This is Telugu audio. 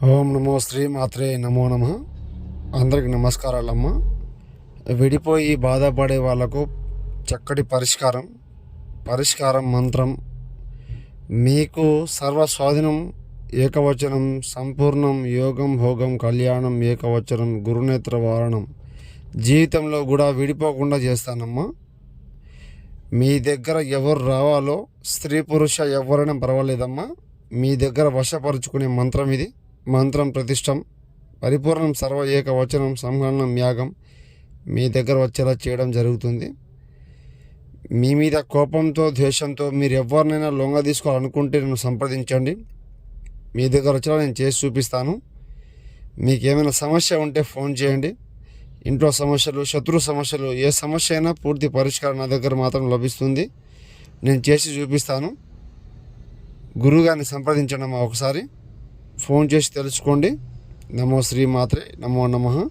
ఓం నమో శ్రీ మాత్రే నమో నమ. అందరికి నమస్కారాలమ్మ. విడిపోయి బాధపడే వాళ్ళకు చక్కటి పరిష్కారం మంత్రం మీకు సర్వస్వాధీనం. ఏకవచనం సంపూర్ణం యోగం భోగం కళ్యాణం ఏకవచనం గురునేత్ర వారణం. జీవితంలో కూడా విడిపోకుండా చేస్తానమ్మా. మీ దగ్గర ఎవరు రావాలో స్త్రీ పురుష ఎవరైనా పర్వాలేదమ్మా. మీ దగ్గర వశపరుచుకునే మంత్రం ఇది. మంత్రం ప్రతిష్టం పరిపూర్ణం సర్వ ఏకవచనం సంహరణం యాగం మీ దగ్గర వచ్చేలా చేయడం జరుగుతుంది. మీ మీద కోపంతో ద్వేషంతో మీరు ఎవరినైనా లొంగ తీసుకోవాలనుకుంటే నన్ను సంప్రదించండి. మీ దగ్గర వచ్చేలా నేను చేసి చూపిస్తాను. మీకు ఏమైనా సమస్య ఉంటే ఫోన్ చేయండి. ఇంట్లో సమస్యలు, శత్రు సమస్యలు, ఏ సమస్య అయినా పూర్తి పరిష్కారం నా దగ్గర మాత్రం లభిస్తుంది. నేను చేసి చూపిస్తాను. గురువుగారిని సంప్రదించండి అమ్మా. ఒకసారి ఫోన్ చేసి తెలుసుకోండి. నమో శ్రీ మాత్రే నమో నమః.